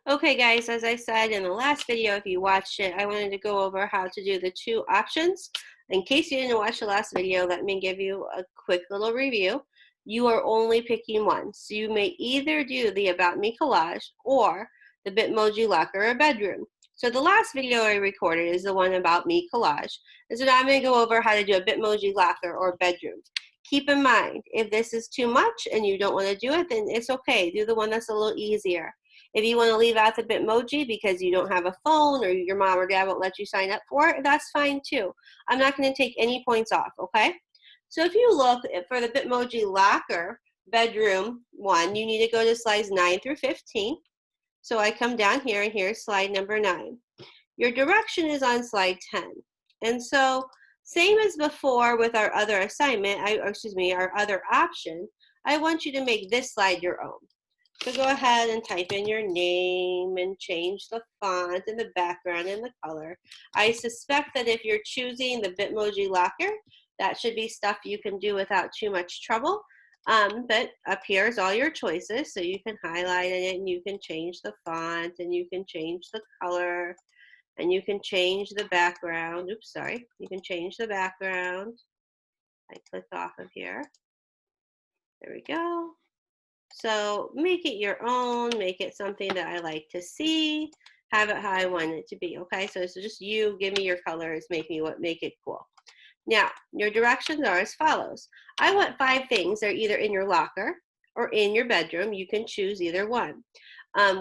Okay guys, as I said in the last video, if you watched it, I wanted to go over how to do the two options. In case you didn't watch the last video, let me give you a quick little review. You are only picking one. So you may either do the About Me collage or the Bitmoji locker or bedroom. So the last video I recorded is the one About Me collage. And so now I'm going to go over how to do a Bitmoji locker or bedroom. Keep in mind, if this is too much and you don't want to do it, then it's okay. Do the one that's a little easier. If you want to leave out the Bitmoji because you don't have a phone or your mom or dad won't let you sign up for it, that's fine too. I'm not going to take any points off, okay? So if you look for the Bitmoji locker bedroom one, you need to go to slides 9 through 15. So I come down here and here's slide number 9. Your direction is on slide 10. And so same as before with our other assignment, our other option, I want you to make this slide your own. So go ahead and type in your name and change the font and the background and the color. I suspect that if you're choosing the Bitmoji locker, that should be stuff you can do without too much trouble. But up here is all your choices. So you can highlight it and you can change the font and you can change the color and you can change the background. Oops, sorry. You can change the background. I click off of here. There we go. So make it your own, make it something that I like to see, have it how I want it to be, okay? So it's just you, give me your colors, make it cool. Now, your directions are as follows. I want 5 things that are either in your locker or in your bedroom. You can choose either one.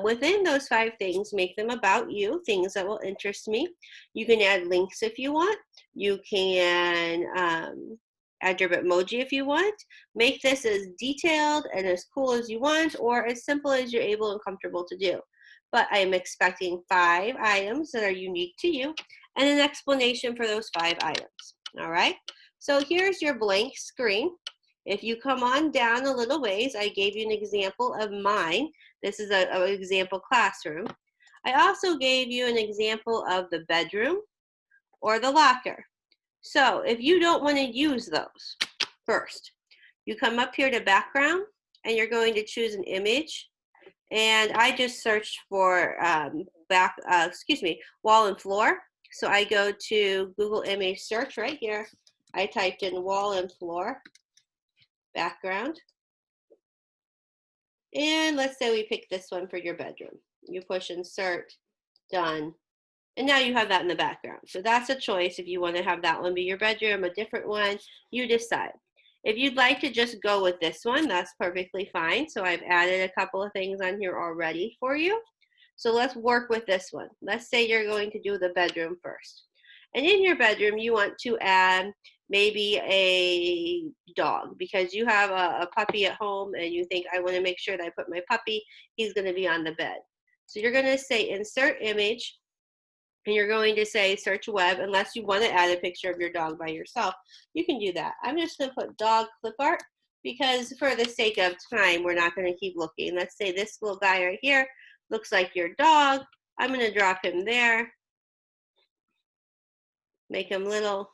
Within those 5 things, make them about you, things that will interest me. You can add links if you want. You can add your Bitmoji if you want. Make this as detailed and as cool as you want, or as simple as you're able and comfortable to do. But I am expecting 5 items that are unique to you and an explanation for those 5 items. All right, so here's your blank screen. If you come on down a little ways, I gave you an example of mine. This is an example classroom. I also gave you an example of the bedroom or the locker. So if you don't want to use those, first, you come up here to background and you're going to choose an image. And I just searched for wall and floor. So I go to Google image search right here. I typed in wall and floor background. And let's say we pick this one for your bedroom. You push insert, done. And now you have that in the background. So that's a choice. If you want to have that one be your bedroom, a different one, you decide. If you'd like to just go with this one, that's perfectly fine. So I've added a couple of things on here already for you. So let's work with this one. Let's say you're going to do the bedroom first. And in your bedroom, you want to add maybe a dog because you have a puppy at home and you think, I want to make sure that I put my puppy, he's going to be on the bed. So you're going to say insert image. And you're going to say search web, unless you want to add a picture of your dog by yourself. You can do that. I'm just going to put dog clip art because for the sake of time, we're not going to keep looking. Let's say this little guy right here looks like your dog. I'm going to drop him there. Make him little.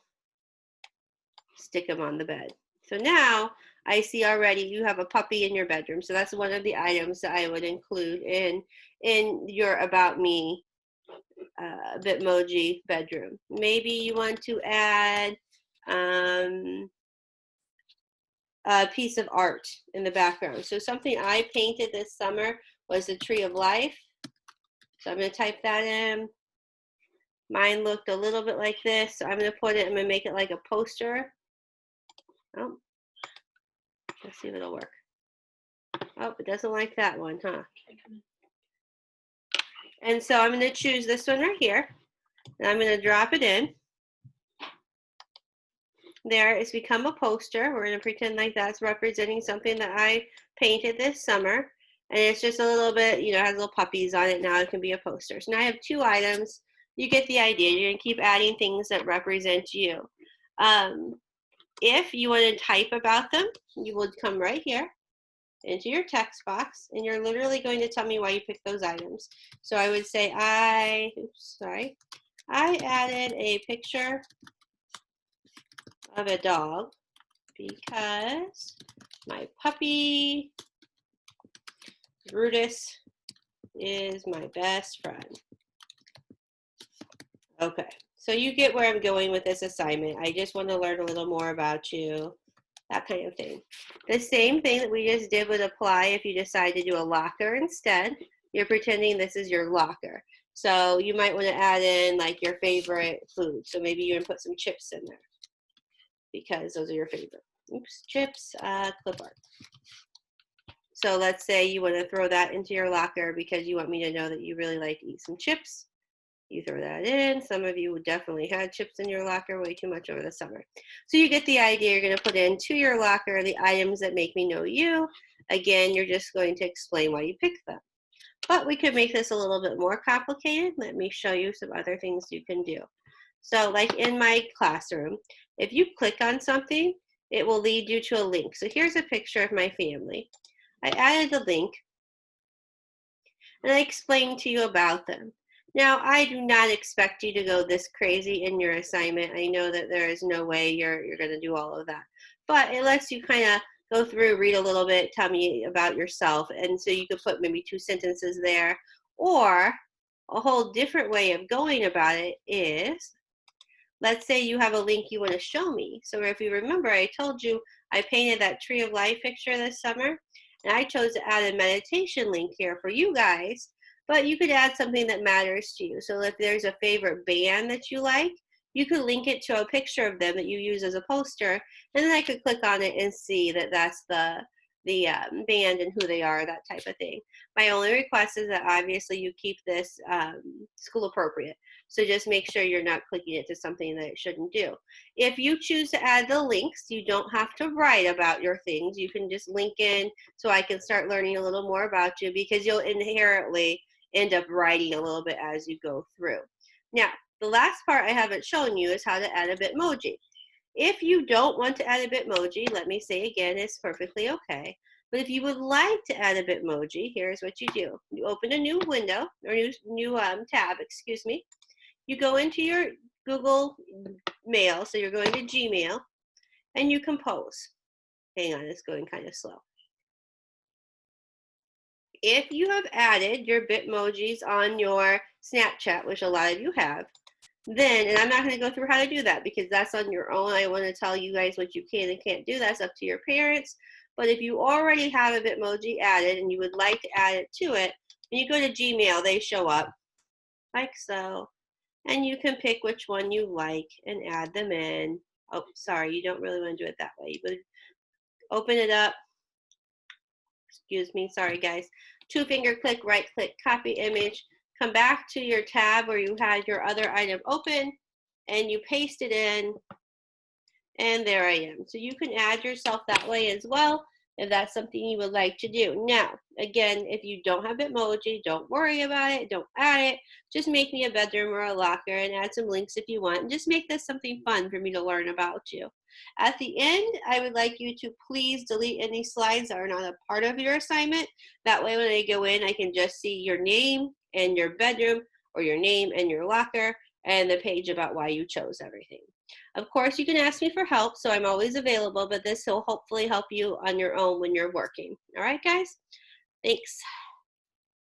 Stick him on the bed. So now I see already you have a puppy in your bedroom. So that's one of the items that I would include in your About Me Bitmoji bedroom. Maybe you want to add a piece of art in the background. So something I painted this summer was the tree of life. So I'm going to type that in. Mine looked a little bit like this. So I'm going to make it like a poster. Oh, let's see if it'll work. Oh, it doesn't like that one, huh? And so I'm going to choose this one right here. And I'm going to drop it in. There, it's become a poster. We're going to pretend like that's representing something that I painted this summer. And it's just a little bit, it has little puppies on it. Now it can be a poster. So now I have 2 items. You get the idea. You're going to keep adding things that represent you. If you want to type about them, you will come right here into your text box. And you're literally going to tell me why you picked those items. So I would say I added a picture of a dog because my puppy Brutus is my best friend. Okay, so you get where I'm going with this assignment. I just want to learn a little more about you, that kind of thing. The same thing that we just did would apply if you decide to do a locker instead. You're pretending this is your locker. So you might want to add in like your favorite food. So maybe you're going to put some chips in there because those are your favorite. Oops, chips, clip art. So let's say you want to throw that into your locker because you want me to know that you really like to eat some chips. You throw that in. Some of you would definitely had chips in your locker way too much over the summer. So you get the idea. You're going to put into your locker the items that make me know you. Again, you're just going to explain why you picked them. But we could make this a little bit more complicated. Let me show you some other things you can do. So like in my classroom, if you click on something, it will lead you to a link. So here's a picture of my family. I added a link and I explained to you about them. Now, I do not expect you to go this crazy in your assignment. I know that there is no way you're going to do all of that. But it lets you kind of go through, read a little bit, tell me about yourself. And so you could put maybe 2 sentences there. Or a whole different way of going about it is, let's say you have a link you want to show me. So if you remember, I told you I painted that tree of life picture this summer. And I chose to add a meditation link here for you guys. But you could add something that matters to you. So if there's a favorite band that you like, you could link it to a picture of them that you use as a poster, and then I could click on it and see that that's the band and who they are, that type of thing. My only request is that obviously you keep this school appropriate. So just make sure you're not clicking it to something that it shouldn't do. If you choose to add the links, you don't have to write about your things. You can just link in so I can start learning a little more about you, because you'll inherently end up writing a little bit as you go through. Now, the last part I haven't shown you is how to add a Bitmoji. If you don't want to add a Bitmoji, let me say again, it's perfectly okay. But if you would like to add a Bitmoji, here's what you do. You open a new window, or new tab, excuse me. You go into your Google Mail, so you're going to Gmail, and you compose. Hang on, it's going kind of slow. If you have added your Bitmojis on your Snapchat, which a lot of you have, then, and I'm not going to go through how to do that because that's on your own. I want to tell you guys what you can and can't do. That's up to your parents. But if you already have a Bitmoji added and you would like to add it to it, when you go to Gmail, they show up like so. And you can pick which one you like and add them in. Oh, sorry, you don't really want to do it that way. You would open it up. Excuse me, sorry guys. 2-finger click, right click, copy image. Come back to your tab where you had your other item open and you paste it in, and there I am. So you can add yourself that way as well if that's something you would like to do. Now, again, if you don't have Bitmoji, don't worry about it, don't add it. Just make me a bedroom or a locker and add some links if you want, and just make this something fun for me to learn about you. At the end, I would like you to please delete any slides that are not a part of your assignment. That way when I go in, I can just see your name and your bedroom, or your name and your locker, and the page about why you chose everything. Of course, you can ask me for help, so I'm always available, but this will hopefully help you on your own when you're working. All right, guys? Thanks.